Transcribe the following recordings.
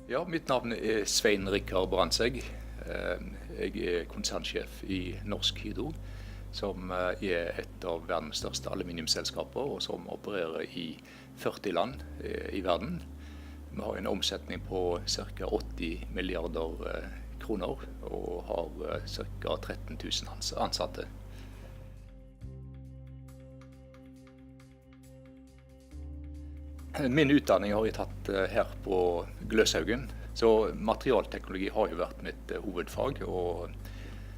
Ja, mitt navn er Svein Rikard Brandtzæg. Jeg er konsernsjef i Norsk Hydro, som er et av verdens største aluminiumsselskaper, og som opererer i 40 land i verden. Vi har en omsetning på ca. 80 milliarder kroner, og har ca. 13 000 ansatte. Min utdanning har jeg tatt her på Gløshaugen, så materialteknologi har jo vært mitt hovedfag. Og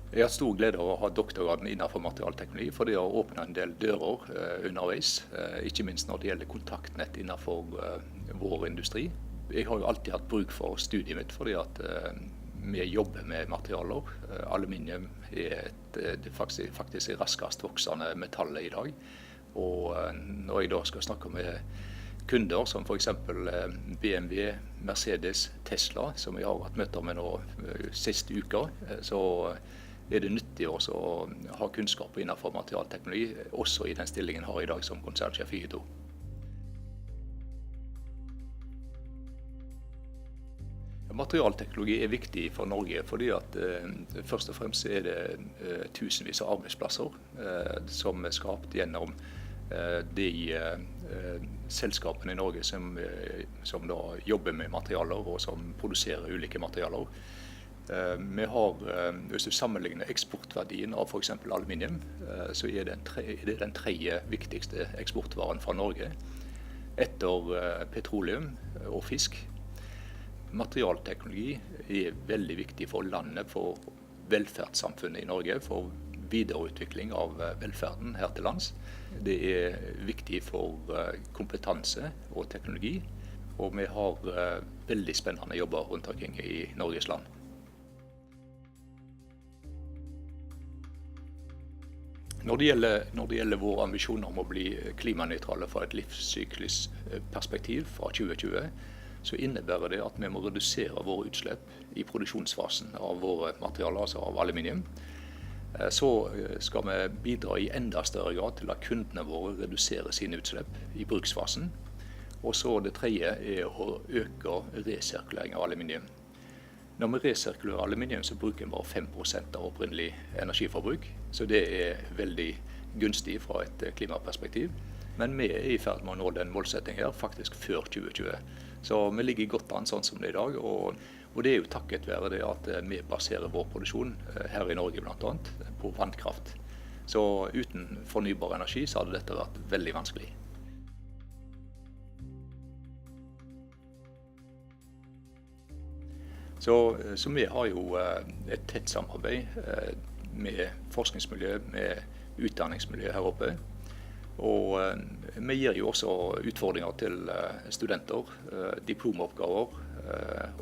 jeg har stor glede av å ha doktorgraden innenfor materialteknologi, for det har åpnet en del dører underveis, ikke minst når det gjelder kontaktnett innenfor vår industri. Jeg har jo alltid hatt bruk for studiet mitt, fordi at vi jobber med materialer. Aluminium er faktisk det raskest voksende metallet i dag. Og når jeg da skal snakke med kunder som for eksempel BMW, Mercedes, Tesla, som jeg har hatt møter med nå siste uka, så er det nyttig også å ha kunnskap innenfor materialteknologi, også i den stillingen jeg har i dag som konsernsjef i Hydro. Materialteknologi er viktig for Norge, fordi at først og fremst er det tusenvis av arbeidsplasser som er skapt gjennom de selskapene i Norge som da jobber med materialer og som produserer ulike materialer. Vi har, hvis du sammenligner eksportverdien av for eksempel aluminium, så er det den tredje viktigste eksportvaren fra Norge, etter petroleum og fisk. Materialteknologi er veldig viktig for landet, for velferdssamfunnet i Norge, for videreutvikling av velferden her til lands. Det er viktig for kompetanse og teknologi, og vi har veldig spennende jobber rundt omkring i Norges land. Når det gjelder vår ambisjon om å bli klimanøytrale fra et livssyklusperspektiv fra 2020, så innebærer det at vi må redusere våre utslipp i produksjonsfasen av våre materialer, altså av aluminium. Så skal vi bidra i enda større grad til at kundene våre reduserer sine utslipp i bruksfasen. Og så det tredje er å øke resirkulering av aluminium. Når vi resirkulerer aluminium, så bruker vi bare 5% av opprinnelig energiforbruk. Så det er veldig gunstig fra et klimaperspektiv. Men vi er i ferd med å nå den målsettingen her faktisk før 2020. Så vi ligger godt an sånn som det er i dag. Og det er jo takket være det at vi baserer vår produksjon her i Norge blant annet på vannkraft. Så uten fornybar energi så hadde dette vært veldig vanskelig. Så vi har jo et tett samarbeid med forskningsmiljø, med utdanningsmiljø her oppe. Og vi gir jo også utfordringer til studenter, diplomoppgaver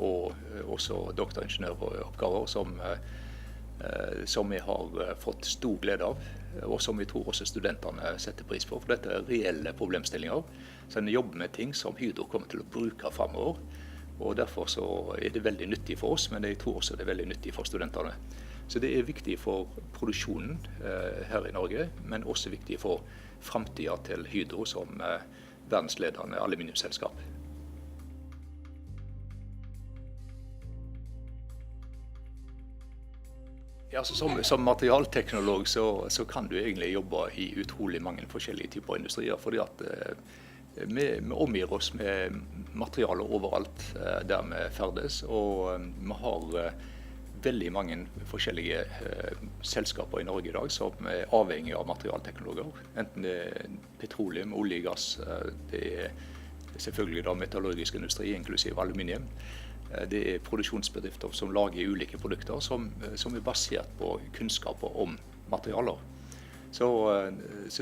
og også doktoringeniøroppgaver som vi har fått stor glede av, og som vi tror også studentene setter pris på. For dette er reelle problemstillinger, så en jobber med ting som Hydro kommer til å bruke fremover. Og derfor så er det veldig nyttig for oss, men jeg tror også det er veldig nyttig for studentene. Så det er viktig for produksjonen her i Norge, men også viktig for fremtiden til Hydro som verdensledende aluminiumsselskap. Ja, som materialteknolog så kan du egentlig jobbe i utrolig mange forskjellige typer industrier, fordi at vi omgir oss med materialer overalt der vi ferdes, og vi har veldig mange forskjellige selskaper i Norge i dag som er avhengig av materialteknologer. Enten det er petroleum, olje, gass, det er selvfølgelig da metallurgisk industri, inklusiv aluminium. Det er produksjonsbedrifter som lager ulike produkter som er basert på kunnskaper om materialer. Så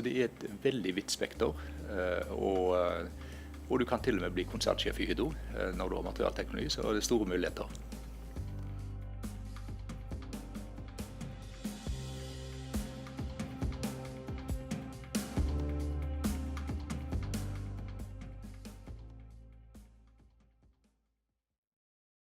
det er et veldig vidt spekter, og du kan til og med bli konsernsjef i Hydro når du har materialteknologi, så det er store muligheter.